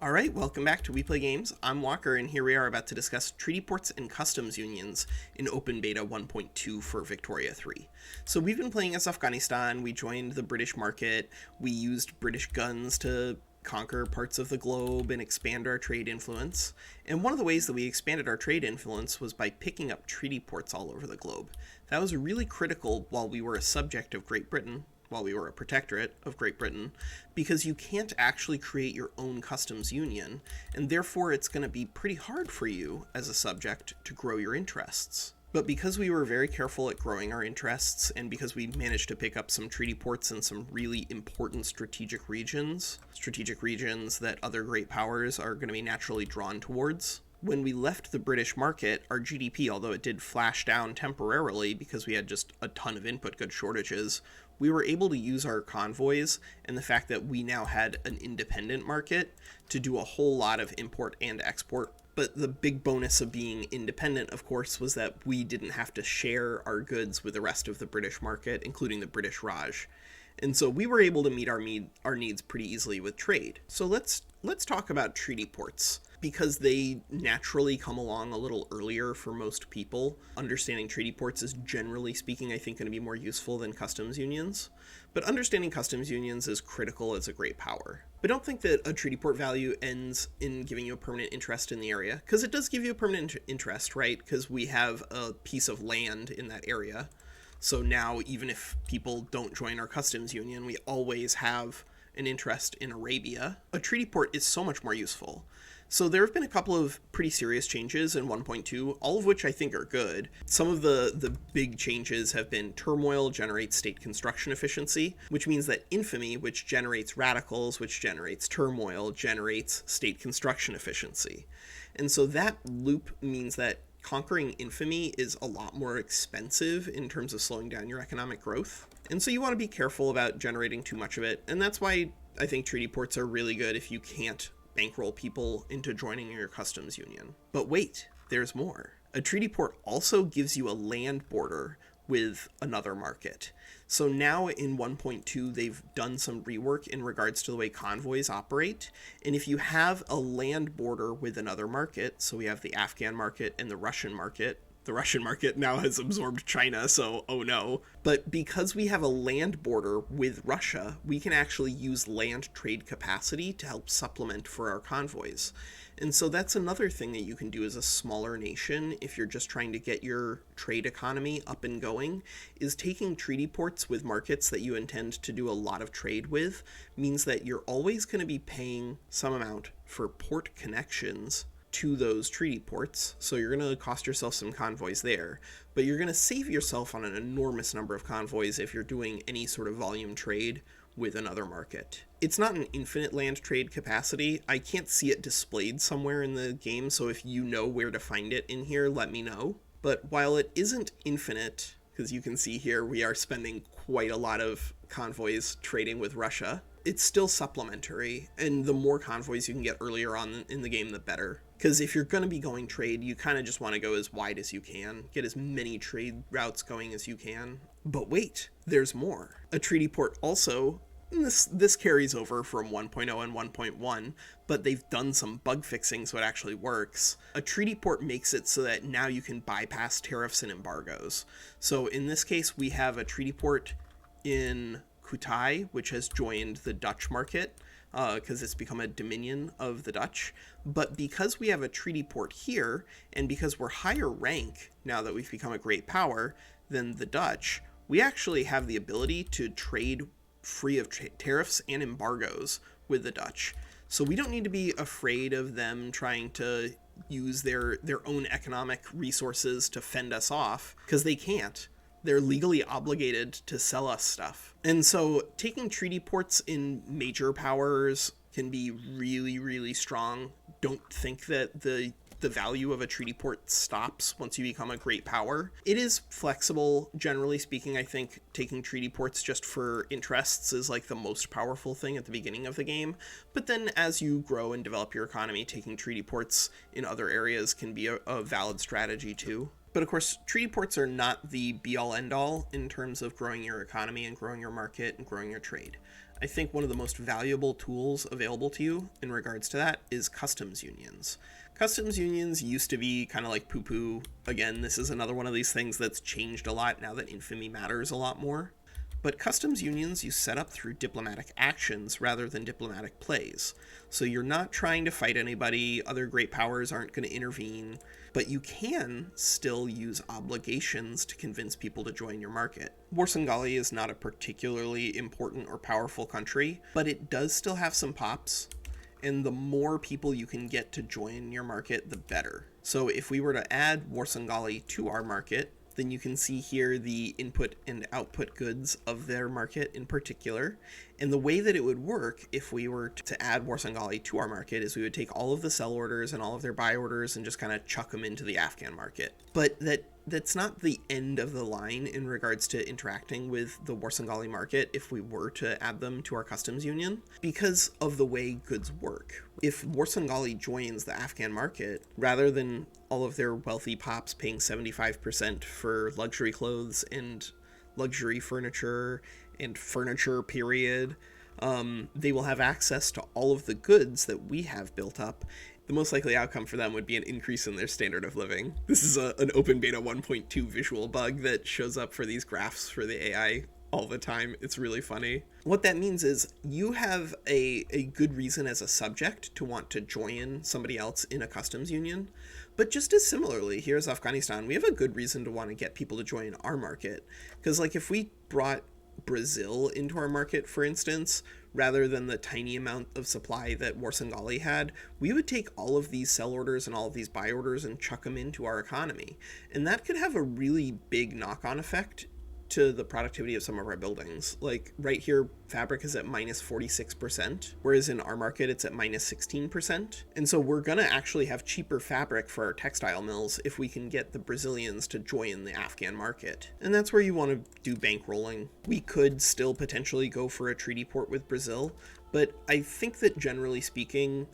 All right, welcome back to We Play Games. I'm Walker, and here we are about to discuss treaty ports and customs unions in Open Beta 1.2 for Victoria 3. So we've been playing as Afghanistan, we joined the British market, we used British guns to conquer parts of the globe and expand our trade influence. And one of the ways that we expanded our trade influence was by picking up treaty ports all over the globe. That was really critical while we were a subject of Great Britain, while we were a protectorate of Great Britain, because you can't actually create your own customs union, and therefore it's going to be pretty hard for you as a subject to grow your interests. But because we were very careful at growing our interests, and because we managed to pick up some treaty ports in some really important strategic regions that other great powers are going to be naturally drawn towards, when we left the British market, our GDP, although it did flash down temporarily because we had just a ton of input goods shortages, we were able to use our convoys and the fact that we now had an independent market to do a whole lot of import and export. But the big bonus of being independent, of course, was that we didn't have to share our goods with the rest of the British market, including the British Raj. And so we were able to meet our needs pretty easily with trade. So let's talk about treaty ports, because they naturally come along a little earlier for most people. Understanding treaty ports is, generally speaking, I think going to be more useful than customs unions. But understanding customs unions is critical as a great power. But don't think that a treaty port value ends in giving you a permanent interest in the area, because it does give you a permanent interest, right? Because we have a piece of land in that area. So now, even if people don't join our customs union, we always have an interest in Arabia. A treaty port is so much more useful. So there have been a couple of pretty serious changes in 1.2, all of which I think are good. Some of the big changes have been turmoil generates state construction efficiency, which means that infamy, which generates radicals, which generates turmoil, generates state construction efficiency. And so that loop means that conquering infamy is a lot more expensive in terms of slowing down your economic growth. And so you want to be careful about generating too much of it. And that's why I think treaty ports are really good if you can't bankroll people into joining your customs union. But wait, there's more. A treaty port also gives you a land border with another market. So now in 1.2, they've done some rework in regards to the way convoys operate. And if you have a land border with another market, so we have the Afghan market and the Russian market now has absorbed China, so oh no. But because we have a land border with Russia, we can actually use land trade capacity to help supplement for our convoys. And so that's another thing that you can do as a smaller nation if you're just trying to get your trade economy up and going, is taking treaty ports with markets that you intend to do a lot of trade with means that you're always going to be paying some amount for port connections to those treaty ports, so you're going to cost yourself some convoys there, but you're going to save yourself on an enormous number of convoys if you're doing any sort of volume trade with another market. It's not an infinite land trade capacity. I can't see it displayed somewhere in the game, so if you know where to find it in here, let me know. But while it isn't infinite, because you can see here we are spending quite a lot of convoys trading with Russia, it's still supplementary, and the more convoys you can get earlier on in the game, the better. Because if you're going to be going trade, you kind of just want to go as wide as you can, get as many trade routes going as you can. But wait, there's more. A treaty port also, and this carries over from 1.0 and 1.1, but they've done some bug fixing so it actually works. A treaty port makes it so that now you can bypass tariffs and embargoes. So in this case, we have a treaty port in Kutai, which has joined the Dutch market, because it's become a dominion of the Dutch. But because we have a treaty port here, and because we're higher rank now that we've become a great power than the Dutch, we actually have the ability to trade free of tariffs and embargoes with the Dutch. So we don't need to be afraid of them trying to use their own economic resources to fend us off, because they can't. They're legally obligated to sell us stuff. And so taking treaty ports in major powers can be really, really strong. Don't think that the value of a treaty port stops once you become a great power. It is flexible. Generally speaking, I think taking treaty ports just for interests is like the most powerful thing at the beginning of the game. But then as you grow and develop your economy, taking treaty ports in other areas can be a valid strategy too. But of course, treaty ports are not the be-all end-all in terms of growing your economy and growing your market and growing your trade. I think one of the most valuable tools available to you in regards to that is customs unions. Customs unions used to be kind of like poo-poo. Again, this is another one of these things that's changed a lot now that infamy matters a lot more. But customs unions you set up through diplomatic actions rather than diplomatic plays. So you're not trying to fight anybody, other great powers aren't going to intervene, but you can still use obligations to convince people to join your market. Warsangali is not a particularly important or powerful country, but it does still have some pops, and the more people you can get to join your market, the better. So if we were to add Warsangali to our market, then you can see here the input and output goods of their market in particular. And the way that it would work if we were to add Warsangali to our market is we would take all of the sell orders and all of their buy orders and just kind of chuck them into the Afghan market. But that's not the end of the line in regards to interacting with the Warsangali market if we were to add them to our customs union, because of the way goods work. If Warsangali joins the Afghan market, rather than all of their wealthy pops paying 75% for luxury clothes and luxury furniture and furniture period, they will have access to all of the goods that we have built up. The most likely outcome for them would be an increase in their standard of living. This is an open beta 1.2 visual bug that shows up for these graphs for the AI all the time. It's really funny. What that means is you have a good reason as a subject to want to join somebody else in a customs union. But just as similarly, here's Afghanistan, we have a good reason to want to get people to join our market. Because like if we brought Brazil into our market, for instance, rather than the tiny amount of supply that Warsangali had, we would take all of these sell orders and all of these buy orders and chuck them into our economy. And that could have a really big knock-on effect to the productivity of some of our buildings. Like right here, fabric is at minus 46%, whereas in our market it's at minus 16%. And so we're gonna actually have cheaper fabric for our textile mills if we can get the Brazilians to join the Afghan market. And that's where you want to do bankrolling. We could still potentially go for a treaty port with Brazil, but I think that generally speaking,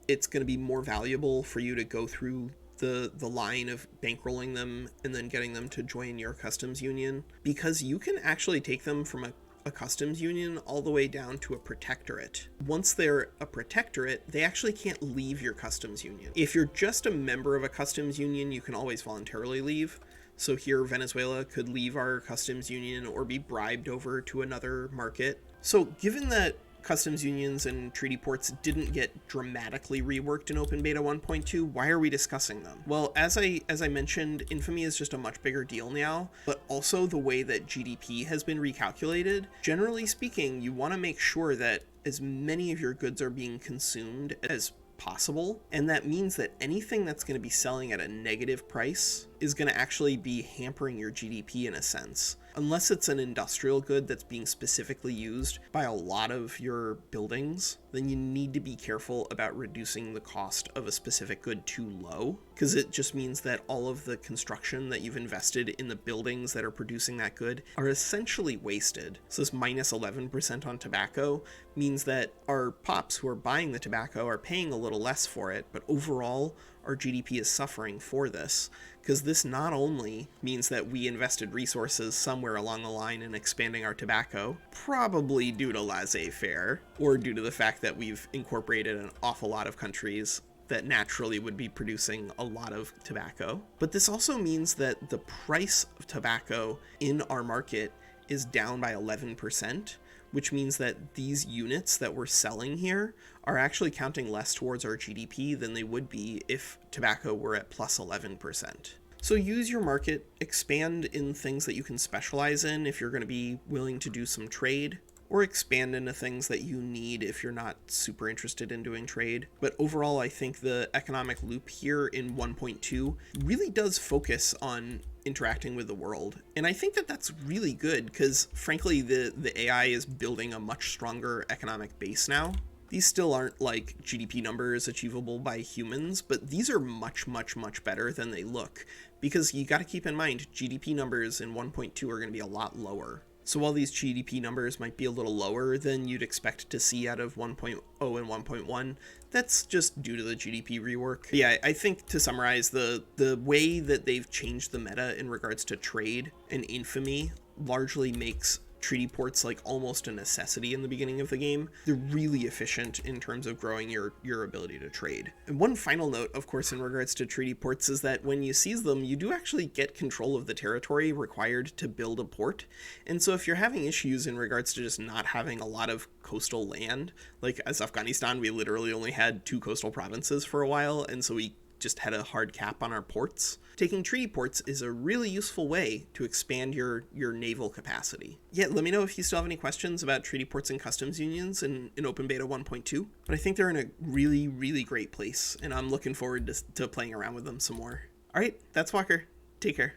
it's going to be more valuable for you to go through the line of bankrolling them and then getting them to join your customs union, because you can actually take them from a customs union all the way down to a protectorate. Once they're a protectorate, they actually can't leave your customs union. If you're just a member of a customs union, you can always voluntarily leave. So here, Venezuela could leave our customs union or be bribed over to another market. So given that customs unions and treaty ports didn't get dramatically reworked in open beta 1.2, why are we discussing them? Well, as I mentioned, infamy is just a much bigger deal now, but also the way that GDP has been recalculated. Generally speaking, you want to make sure that as many of your goods are being consumed as possible, and that means that anything that's going to be selling at a negative price is going to actually be hampering your GDP in a sense. Unless it's an industrial good that's being specifically used by a lot of your buildings, then you need to be careful about reducing the cost of a specific good too low, because it just means that all of the construction that you've invested in the buildings that are producing that good are essentially wasted. So this minus 11% on tobacco means that our pops who are buying the tobacco are paying a little less for it, but overall our GDP is suffering for this, because this not only means that we invested resources somewhere along the line in expanding our tobacco, probably due to laissez-faire, or due to the fact that we've incorporated an awful lot of countries that naturally would be producing a lot of tobacco, but this also means that the price of tobacco in our market is down by 11%, which means that these units that we're selling here are actually counting less towards our GDP than they would be if tobacco were at plus 11%. So use your market, expand in things that you can specialize in if you're going to be willing to do some trade, or expand into things that you need if you're not super interested in doing trade. But overall, I think the economic loop here in 1.2 really does focus on interacting with the world. And I think that that's really good because, frankly, the AI is building a much stronger economic base now. These still aren't like GDP numbers achievable by humans, but these are much, much, much better than they look, because you got to keep in mind GDP numbers in 1.2 are going to be a lot lower. So while these GDP numbers might be a little lower than you'd expect to see out of 1.0 and 1.1, that's just due to the GDP rework. Yeah, I think to summarize, the way that they've changed the meta in regards to trade and infamy largely makes treaty ports like almost a necessity in the beginning of the game. They're really efficient in terms of growing your ability to trade. And one final note, of course, in regards to treaty ports is that when you seize them, you do actually get control of the territory required to build a port. And so if you're having issues in regards to just not having a lot of coastal land, like as Afghanistan, we literally only had 2 coastal provinces for a while, and so we just had a hard cap on our ports. Taking treaty ports is a really useful way to expand your naval capacity. Yeah, let me know if you still have any questions about treaty ports and customs unions in Open Beta 1.2, but I think they're in a really, really great place, and I'm looking forward to playing around with them some more. All right, that's Walker. Take care.